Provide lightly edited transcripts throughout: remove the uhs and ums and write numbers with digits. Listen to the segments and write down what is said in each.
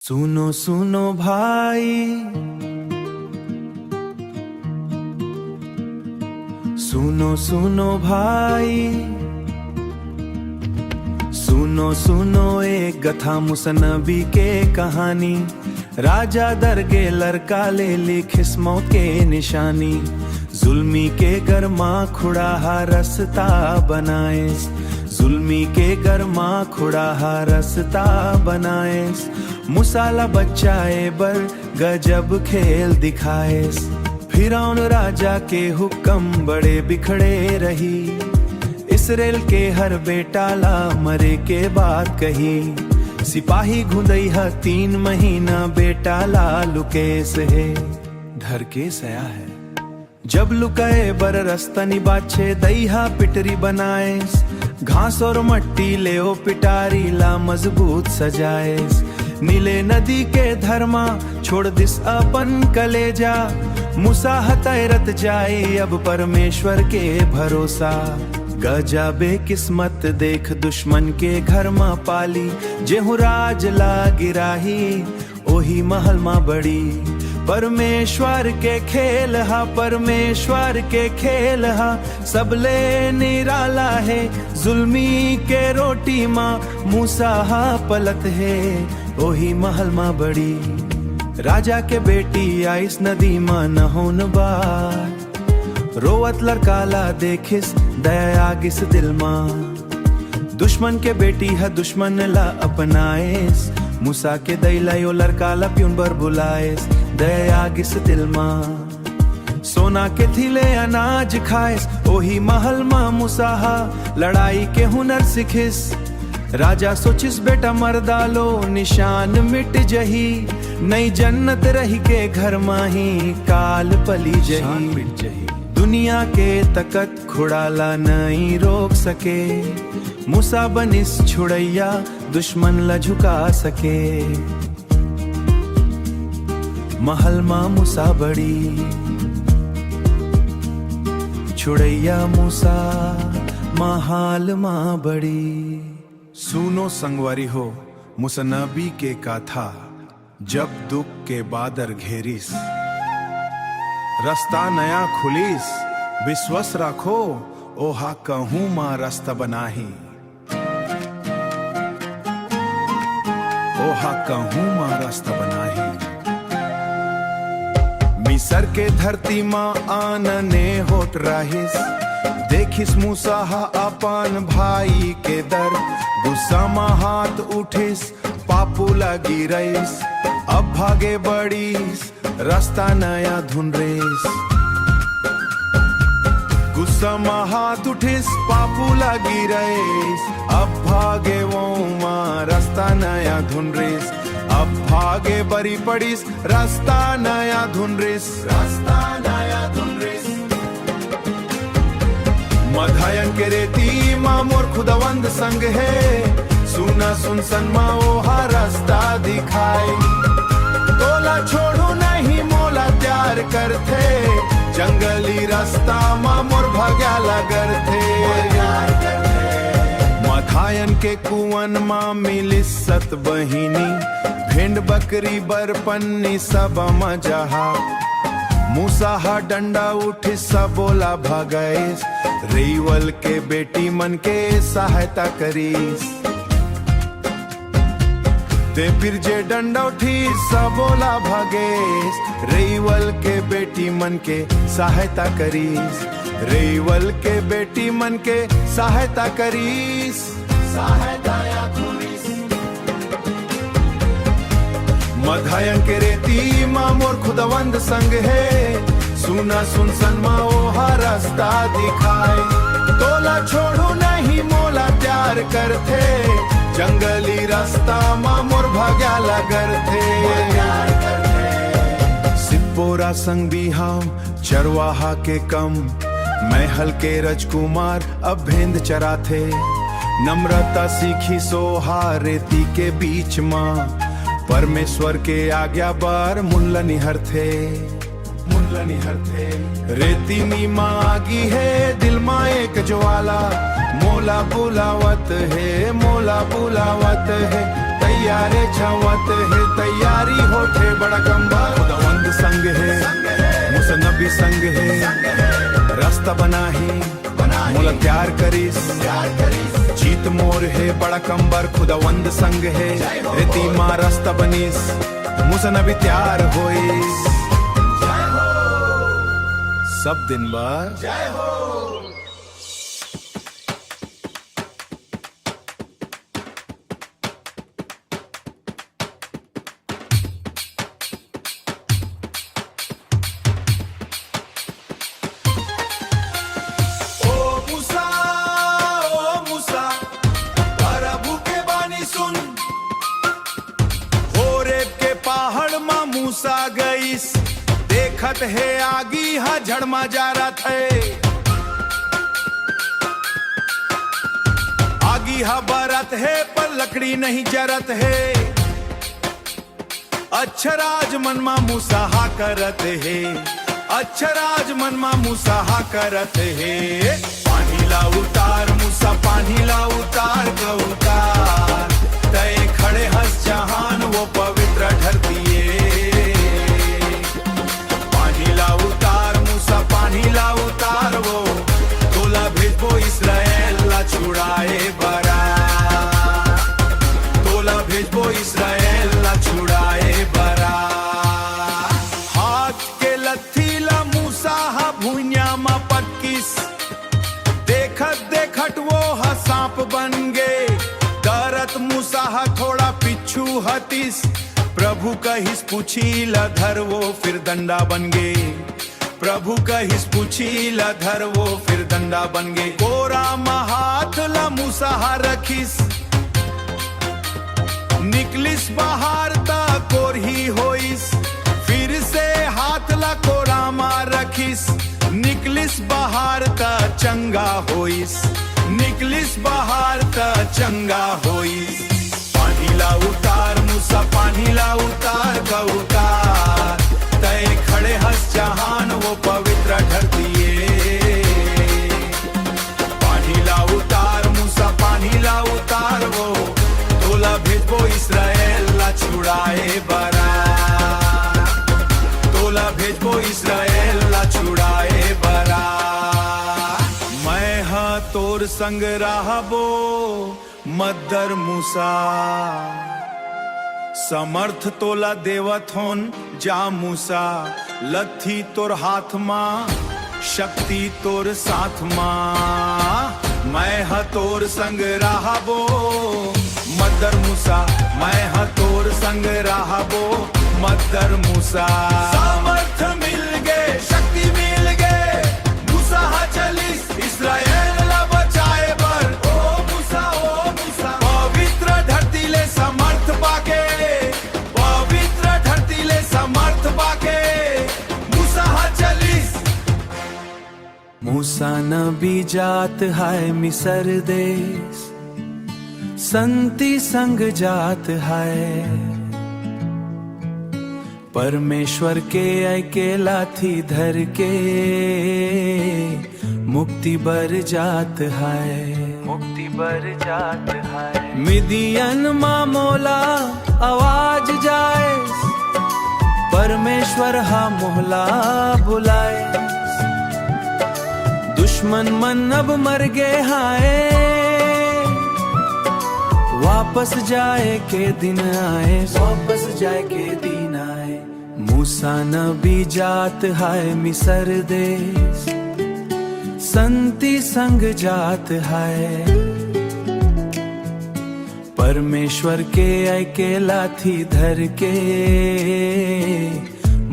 सुनो सुनो भाई, सुनो सुनो भाई, सुनो सुनो एक गथा मूसा नबी के कहानी। राजा दरगे लड़का ले ली खिस्मों के निशानी। जुल्मी के गरमा खुड़ाहा रस्ता बनाए, जुल्मी के गरमा खुड़ाहा रस्ता बनाए। मुसाला बच्चाए बर गजब खेल दिखाए। फिरौन राजा के हुक्म बड़े बिखड़े रही। इसराइल के हर बेटा ला मरे के बाद कही। सिपाही घुंदैहा 3 महीना बेटा ला लुकेस है, धर के सया है। जब लुकाए बर रस्तनी बाछे दईहा पिटरी बनाए। घास और मट्टी ले ओ पिटारी ला मजबूत सजाए। नीले नदी के धर्मा छोड़ दिस अपन कलेजा। मूसा हतैरत जाए अब परमेश्वर के भरोसा। गजबे किस्मत देख दुश्मन के घर में पाली। जेहू राज ला गिराही ओही महल में बड़ी। परमेश्वर के खेल हा, परमेश्वर के खेल हा। सबले निराला है जुल्मी के रोटी माँ। मूसा हा पलत है ओही महल माँ बड़ी। राजा के बेटी आइस नदी माँ नहोन बार। रोवत लड़काला देखिस दया गिस दिल माँ। दुश्मन के बेटी है दुश्मन ला अपनाएस। मूसा के दैलायो लड़काला प्यून बर बुलाएस। दया गिस दिल माँ। सोना के थिले अनाज खाएस ओही महल माँ। मूसा लड़ाई के हुनर सिखिस। राजा सोचिस बेटा मर डालो निशान मिट जही। नई जन्नत रही के घर माही काल पली जही। दुनिया के तकत खुड़ाला नहीं रोक सके। मूसा बनिस छुड़ैया दुश्मन ला झुका सके। महल माँ मूसा बड़ी, छुड़ैया मूसा महाल माँ बड़ी। सुनो संगवारी हो मूसा नबी के गाथा। जब दुख के बादर घेरिस रास्ता नया खुलिस। विश्वास रखो ओहा कहूँ माँ रास्ता बनाही। ओहा कहूँ माँ रास्ता बनाही। मिसर के धरती माँ आनने होत रहिस। देखिस मूसा अपन भाई के दर। गुस्सा माँ हाथ उठिस पापू लगी रईस। अब भागे बड़ीस रास्ता नया ढूंढरेस। गुस्सा माँ हाथ उठिस पापू लगी रईस। अब भागे वो माँ रास्ता नया ढूंढरेस। अब भागे बरी पड़ीस रास्ता नया ढूंढरेस। रास्ता नया ढूंढरेस। मधायन के रेती माँ मोर खुदावंद संग है। सुना सुन सन माँ ओहा रास्ता दिखाए। तोला छोड़ू नहीं मोला प्यार करते। जंगली रास्ता माँ मोर भग्या लगर थे। मधायन के कुवन माँ मिलिस 7 बहिनी। भेंड बकरी बरपन्नी सब मजहा। मूसा हा डंडा उठी सबोला भगैस। रेवल के बेटी मन के सहायता करीस। ते फिर जे डंडा उठी सबोला भगेस। रेवल के बेटी मन के सहायता करीस। रेवल के बेटी मन के सहायता करीस। सहायता या खुलीस। मधायन के रेती माँ मोर खुदावंद संग है। सुना सुन सन माँ ओहा रास्ता दिखाए। तोला छोड़ू नहीं मोला प्यार करते। जंगली रास्ता माँ मोर भग्या लगर थे। सिपोरा संग बिहाव चरवाहा के कम। महल के राजकुमार अब भेंद चराथे। नम्रता सीखी सोहा रेती के बीच माँ। परमेश्वर के आज्ञा बार मुल्ला निहर थे। मुल्ला निहर थे। रेती नी मागी है दिल माँ एक ज्वाला। मोला बुलावत है मोला बुलावत है। यारे छवत है तैयारी होठे बड़ा कंबर खुदावंद संग है मूसा नबी संग है रास्ता बना ही मोला त्यार करिस जीत मोर है बड़ा कंबर खुदावंद संग है रेती माँ रास्ता बनिस मूसा नबी त्यार होइस सब दिन भर जय हो। मूसा गईस देखत है आगी हा झड़मा जा रहा थे आगी हा बरत है पर लकड़ी नहीं जरत है अक्षराज मनमा मूसा हा करत है अक्षराज मनमा मूसा हा करत है पानी ला उतार मूसा पानी ला उतार ग उतार तय खड़े हंस जहान वो पवित्र धरती पानी ला उतार वो तोला भेजबो इस्राएल ला छुड़ाए बरा तोला भेजबो इस्राएल ला छुड़ाए बरा हाथ के लत्थी ला मूसा हा भुइया मा पटकिस देखत देखत वो हा सांप बन गे डरत मूसा हा थोड़ा पिछू हतिस प्रभु कहिस पूछी ला धर वो फिर डंडा बन गे प्रभु कहिस पूछी ला धर वो फिर डंडा बन गे कोरा हाथ ला मूसा हा रखिस निकलिस बाहर ता कोरही होइस फिर से हाथ ला कोरा मा रखिस निकलिस बाहर ता चंगा होइस निकलिस बाहर ता चंगा होइस पानी ला उतार मूसा पानी ला उतार का उतार तय खड़े हंस जहान वो पवित्र धरती पानी ला उतार मूसा पानी ला उतार वो तोला भेजबो इस्राएल ला छुड़ाए बरा तोला भेजबो इस्राएल ला छुड़ाए बरा मैं हा तोर संग रहबो मद्दर मूसा समर्थ तोला देवत होन जा मूसा लथी तोर हाथ मां शक्ति तोर साथ मां मैं हा तोर संग रहबो मद्दर मूसा मैं हा तोर संग रहबो मद्दर मूसा समर्थ मिल गए शक्ति मिल गए मूसा हा चलिस इस्राएल ला बचाए बर ओ मूसा पवित्र धरती ले समर्थ पाके समर्थ पाके मूसा हा चलिस मूसा नबी जात है मिसर देश संति संग जात है परमेश्वर के अकेला थी धर के मुक्ति बर जात है मुक्ति बर जात है मिदियन मामोला आवाज जाए परमेश्वर हा मोहला बुलाए दुश्मन मन अब मर गए हाय वापस जाए के दिन आए वापस जाए के दिन आए मूसा नबी जात है मिसर देश संति संग जात है परमेश्वर के अकेला थी धर के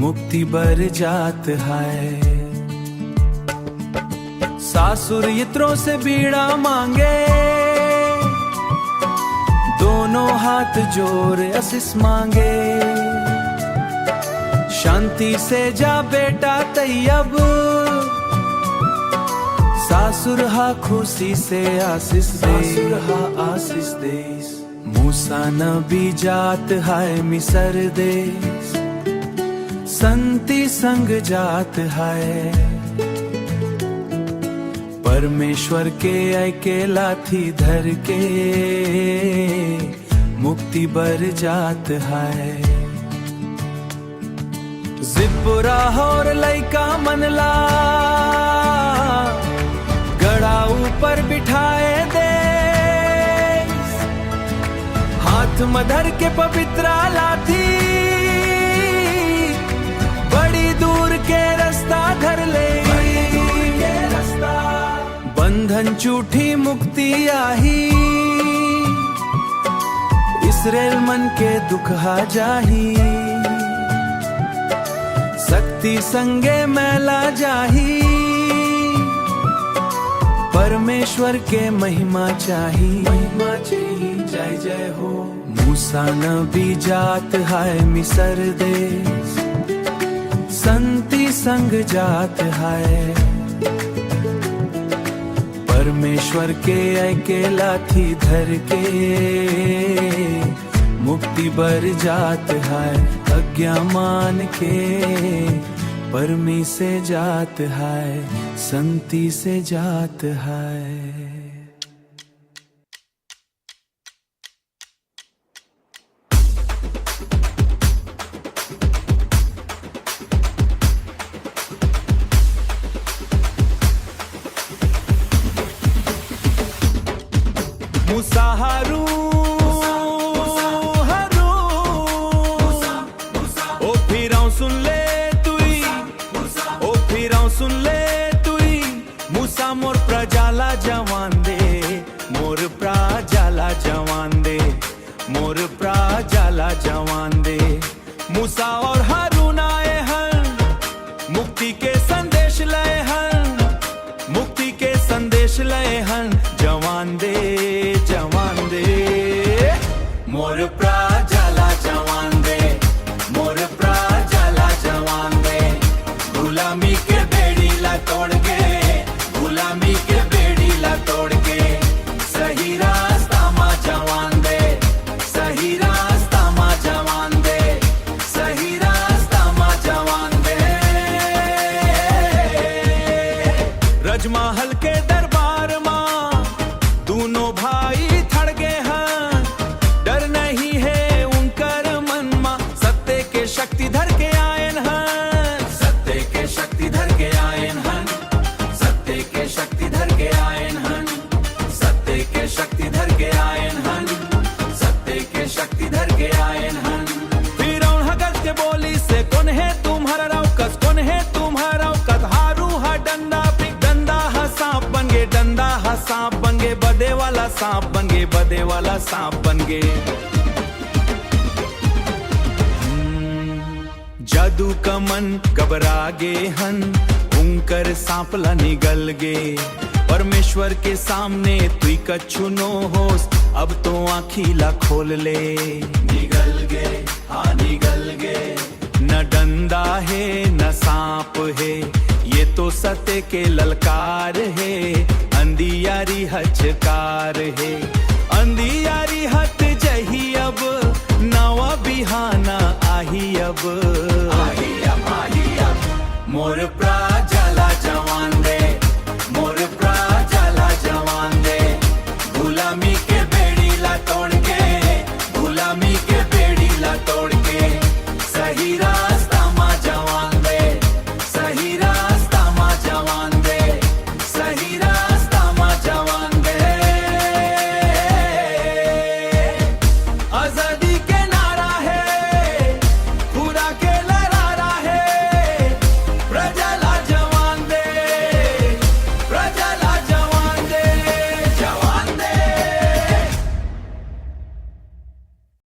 मुक्ति बर जात है सासुर यित्रों से बीड़ा मांगे दोनों हाथ जोड़ आशीष मांगे शांति से जा बेटा तैयब सासुर हा खुशी से आशीष दे मूसा नबी जात है मिसर देश संति संग जात है परमेश्वर के अकेला थी धर के मुक्ति बर जात है। जिपुरा और लइका मनला गड़ा ऊपर बिठाए दे, हाथ मधर के पवित्रा लाठी बड़ी दूर के रास्ता धर ले। बंधन झूठी मुक्ति आही, इसरेल मन के दुख हा जाही। शक्ति संगे मैला जाही, परमेश्वर के महिमा चाही। महिमा चाहिए जय जय हो। मूसा नबी जात है मिस्र देश, संति संग जात है। परमेश्वर के अकेला थी धर के, मुक्ति बर जात है। आज्ञा मान के परमी से जात है, संति से जात है। मूसा हारून ओ फिराऊं सुन ले तुई, ओ फिराऊं सुन ले तुई। मूसा मोर प्रजाला जवान दे, मोर प्रजाला जवान दे, मोर प्रजाला जवान दे। मूसा और हारून आए हन, मुक्ति के संदेश लाए हन, मुक्ति के संदेश लाए हन। जवान दे जवान दे, मोर प्रजाला जवान दे, मोर प्रजाला जवान दे। गुलामी के बेड़ी ला तोड़ के, गुलामी के बेड़ी ला तोड़ के, सही रास्ता मा जवान दे, सही रास्ता मा जवान दे, सही रास्ता मा जवान दे। रजमहल के दरबार मां दोनों भाई थड़ गए हैं, डर नहीं है उनकर मन मा। सत्य के शक्ति धर के आयन हन, सत्य के शक्ति धर के आयन हन, सत्य के शक्ति धर के आयन हन, सत्य के शक्ति धर के आयन हन, सत्य के शक्ति धर के आयन हन। फिरौन हगत के बोली से कौन है तुम्हारा रौकस, कौन है तुम्हारा रौकत। हारू हा डंडा पिक, डंडा हा सांप बन गए, डंडा हा सांप बन गए। बदे वाला सांप बन गए, बदे वाला सांप बन गए। जादू का मन घबरा गे हन, उनकर सांपला निगल गे। परमेश्वर के सामने तुई कछु नो होस, अब तो आँखीला खोल ले। निगल गे हाँ निगल गे, न डंडा है न सांप है, ये तो सत्य के ललकार है। अंधियारी हचकार है, अंधियारी हट जही अब, नवा बिहाना आही अब, आही अब, आही अब। मोर